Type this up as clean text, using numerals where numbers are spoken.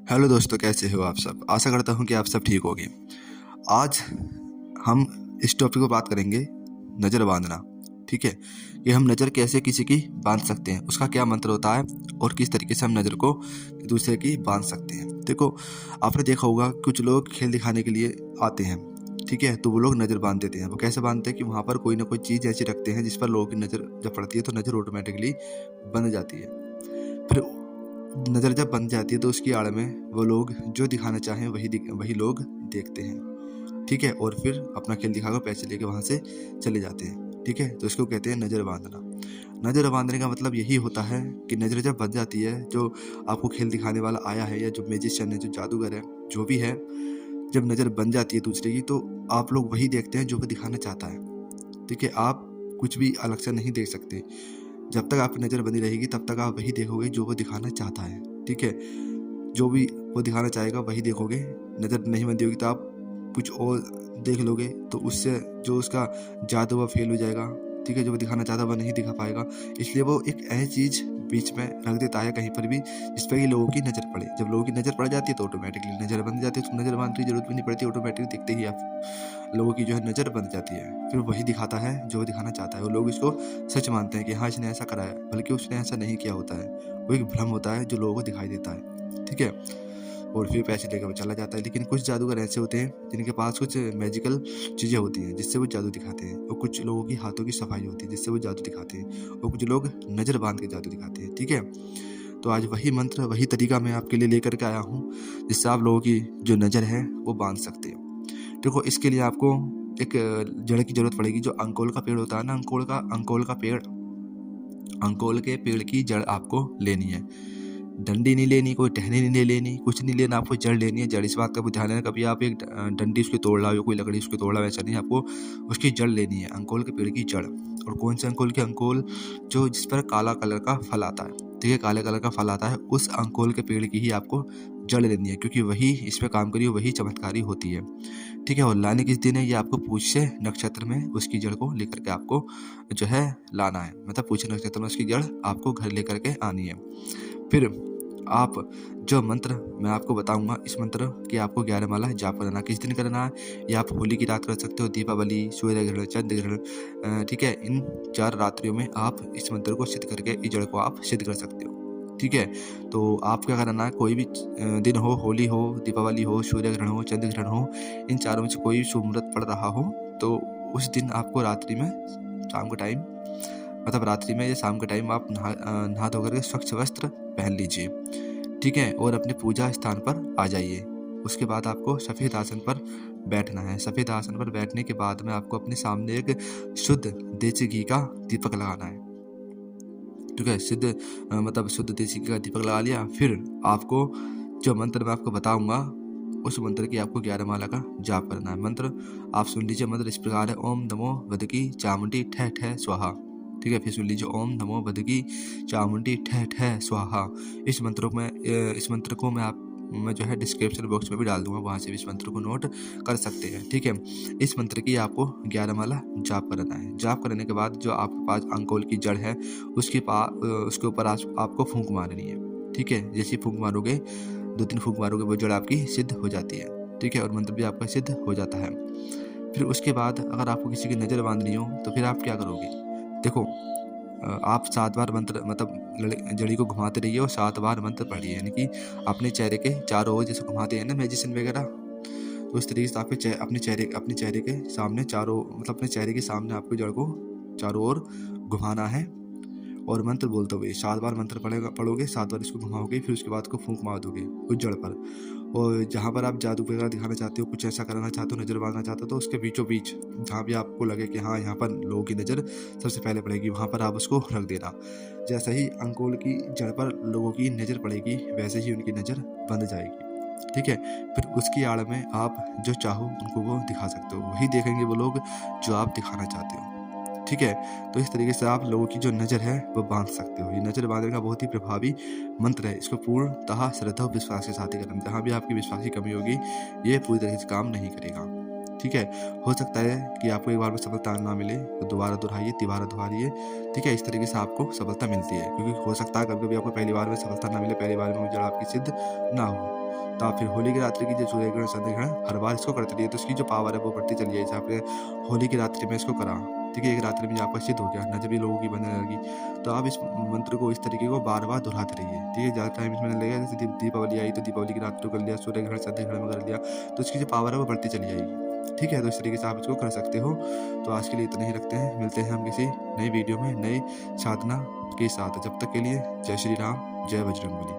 Hello दोस्तों, कैसे हो आप सब। आशा करता हूँ कि आप सब ठीक होंगे। आज हम इस टॉपिक पर बात करेंगे, नज़र बांधना। ठीक है, कि हम नज़र कैसे किसी की बांध सकते हैं, उसका क्या मंत्र होता है और किस तरीके से हम नज़र को दूसरे की बांध सकते हैं। देखो, आपने देखा होगा कुछ लोग खेल दिखाने के लिए आते हैं, ठीक है, तो वो लोग नज़र बांध देते हैं। वो कैसे बांधते हैं कि वहाँ पर कोई ना कोई चीज़ ऐसी रखते हैं जिस पर लोगों की नज़र जब पड़ती है तो नज़र ऑटोमेटिकली बंध जाती है। फिर नज़र जब बन जाती है तो उसकी आड़ में वो लोग जो दिखाना चाहें वही लोग देखते हैं। ठीक है, और फिर अपना खेल दिखाकर पैसे लेके वहाँ से चले जाते हैं। ठीक है, तो इसको कहते हैं नज़र बांधना। नज़र बांधने का मतलब यही होता है कि नज़र जब बन जाती है, जो आपको खेल दिखाने वाला आया है या जो मैजिशियन है, जो जादूगर है, जो भी है, जब नज़र बन जाती है दूसरे की, तो आप लोग वही देखते हैं जो वो दिखाना चाहता है। ठीक है, आप कुछ भी अलग से नहीं देख सकते। जब तक आपकी नज़र बनी रहेगी तब तक आप वही देखोगे जो वो दिखाना चाहता है। ठीक है, जो भी वो दिखाना चाहेगा वही देखोगे। नज़र नहीं बंदी होगी तो आप कुछ और देख लोगे, तो उससे जो उसका जादू वह फेल हो जाएगा। ठीक है, जो वो दिखाना चाहता है वह नहीं दिखा पाएगा। इसलिए वो एक ऐसी चीज़ बीच में रख देता है कहीं पर भी जिस पर कि लोगों की नज़र पड़े। जब लोगों की नज़र पड़ जाती है तो ऑटोमेटिकली नज़र बन जाती है, तो नज़र बांधने की जरूरत भी नहीं पड़ती। ऑटोमेटिकली दिखते ही आप लोगों की जो है नज़र बन जाती है। फिर वही दिखाता है जो वो दिखाना चाहता है। वो लोग इसको सच मानते हैं कि हाँ, इसने ऐसा करा है, बल्कि उसने ऐसा नहीं किया होता है। वो एक भ्रम होता है जो लोगों को दिखाई देता है। ठीक है, और फिर पैसे लेकर वो चला जाता है। लेकिन कुछ जादूगर ऐसे होते हैं जिनके पास कुछ मैजिकल चीज़ें होती हैं जिससे वो जादू दिखाते हैं, और कुछ लोगों की हाथों की सफाई होती है जिससे वो जादू दिखाते हैं, और कुछ लोग नज़र बांध के जादू दिखाते हैं। ठीक है, तो आज वही मंत्र, वही तरीका मैं आपके लिए लेकर के आया हूँ जिससे आप लोगों की जो नज़र है वो बांध सकते हैं। देखो, इसके लिए आपको एक जड़ की जरूरत पड़ेगी। जो अंकोल का पेड़ होता है ना, अंकोल का पेड़, अंकोल के पेड़ की जड़ आपको लेनी है। डंडी नहीं लेनी, कोई टहनी नहीं लेनी, कुछ नहीं लेना, आपको जड़ लेनी है। जड़, इस बात का भी ध्यान रखना, कभी आप एक डंडी उसकी तोड़ लाओ, कोई लकड़ी उसकी तोड़ लाओ, ऐसा नहीं। आपको उसकी जड़ लेनी है, अंकोल के पेड़ की जड़। और कौन से अंकोल के? अंकोल जो जिस पर काला कलर का फल आता है। ठीक है, काले कलर का फल आता है, उस अंकोल के पेड़ की ही आपको जड़ लेनी है, क्योंकि वही इस पर काम करी, वही चमत्कारी होती है। ठीक है, और लाने किस दिन है? ये आपको पुष्य नक्षत्र में उसकी जड़ को लेकर के आपको जो है लाना है। मतलब पुष्य नक्षत्र में उसकी जड़ आपको घर लेकर के आनी है। फिर आप जो मंत्र मैं आपको बताऊंगा, इस मंत्र की आपको 11 माला जाप करना। किस दिन करना है? ये आप होली की रात कर सकते हो, दीपावली, सूर्य ग्रहण, चंद्र ग्रहण। ठीक है, इन 4 रात्रियों में आप इस मंत्र को सिद्ध करके इस जड़ को आप सिद्ध कर सकते हो। ठीक है, तो आप क्या करना है, कोई भी दिन हो, होली हो, दीपावली हो, सूर्य ग्रहण हो, चंद्र ग्रहण हो, इन चारों में से कोई भी शुभ मुहूर्त पड़ रहा हो, तो उस दिन आपको रात्रि में, शाम के टाइम, मतलब रात्रि में या शाम के टाइम आप नहा धो करके स्वच्छ वस्त्र पहन लीजिए। ठीक है, और अपने पूजा स्थान पर आ जाइए। उसके बाद आपको सफ़ेद आसन पर बैठना है। सफ़ेद आसन पर बैठने के बाद में आपको अपने सामने एक शुद्ध देसी घी का दीपक लगाना है। ठीक है, मतलब शुद्ध देसी घी का दीपक लगा लिया। फिर आपको जो मंत्र मैं आपको बताऊंगा, उस मंत्र की आपको 11 माला का जाप करना है। मंत्र आप सुन लीजिए। मंत्र इस प्रकार है, ओम नमो वदकी चामुंडी ठह ठह स्वाहा। ठीक है, फिर सुन लीजिए, ओम नमो वदकी चामुंडी ठह ठह स्वाहा। इस मंत्र को मैं जो है डिस्क्रिप्शन बॉक्स में भी डाल दूंगा, वहाँ से भी इस मंत्र को नोट कर सकते हैं। ठीक है, इस मंत्र की आपको 11 माला जाप करना है। जाप करने के बाद जो आपके पास अंकोल की जड़ है उसके ऊपर आपको फूंक मारनी है। ठीक है, जैसे फूंक मारोगे, 2-3 फूंक मारोगे, वो जड़ आपकी सिद्ध हो जाती है। ठीक है, और मंत्र भी आपका सिद्ध हो जाता है। फिर उसके बाद अगर आपको किसी की नज़र बांधनी हो तो फिर आप क्या करोगे? देखो, आप 7 बार मंत्र, मतलब जड़ी को घुमाते रहिए और 7 बार मंत्र पढ़िए। यानी कि अपने चेहरे के चारों ओर जैसे घुमाते हैं ना मैजिशियन वगैरह, तो इस तरीके से आपके अपने चेहरे के सामने चारों, मतलब अपने चेहरे के सामने आपको जड़ को चारों ओर घुमाना है। और मंत्र बोलते हुए 7 बार मंत्र पढ़ोगे, 7 बार इसको घुमाओगे, फिर उसके बाद को फूंक मार दोगे उस जड़ पर। और जहाँ पर आप जादू वगैरह दिखाना चाहते हो, कुछ ऐसा कराना चाहते हो, नज़र बांधना चाहते हो, तो उसके बीचों बीच जहाँ भी आपको लगे कि हाँ, यहाँ पर लोगों की नज़र सबसे पहले पड़ेगी, वहाँ पर आप उसको रख देना। जैसे ही अंकोल की जड़ पर लोगों की नज़र पड़ेगी, वैसे ही उनकी नज़र बंध जाएगी। ठीक है, फिर उसकी आड़ में आप जो चाहो उनको वो दिखा सकते हो, वही देखेंगे वो लोग जो आप दिखाना चाहते हो। ठीक है, तो इस तरीके से आप लोगों की जो नज़र है वो बांध सकते हो। ये नज़र बांधने का बहुत ही प्रभावी मंत्र है। इसको पूर्णतः श्रद्धा और विश्वास के साथ ही करना। जहाँ भी आपकी विश्वास की कमी होगी, ये पूरी तरीके से काम नहीं करेगा। ठीक है, हो सकता है कि आपको एक बार में सफलता ना मिले तो दोबारा दोहराइए, तिबारा दोहराइए। ठीक है, इस तरीके से आपको सफलता मिलती है, क्योंकि हो सकता है कभी कभी आपको पहली बार में सफलता ना मिले, पहली बार में जड़ आपकी सिद्ध ना हो। तो आप फिर होली की रात्रि की जो सूर्य ग्रहण चंद्र ग्रहण हर बार इसको करते रहिए, तो इसकी जो पावर है वो बढ़ती चली जाएगी। आपने होली की रात्रि में इसको करा, ठीक है, एक रात्रि में आपका सिद्ध हो गया, नजर भी लोगों की बनने लगी। तो आप इस मंत्र को, इस तरीके को बार बार दोहराते रहिए, ठीक है। ज़्यादा टाइम इसमें लगेगा, जैसे दीपावली आई तो दीपावली की रात को कर लिया, सूर्य ग्रहण चंद्र ग्रहण में कर लिया, तो इसकी जो पावर है वो बढ़ती चली जाएगी, ठीक है। तो इस तरीके से आप इसको कर सकते हो। तो आज के लिए इतना ही रखते हैं, मिलते हैं हम किसी नई वीडियो में नई साधना के साथ। जब तक के लिए जय श्री राम, जय बजरंगबली।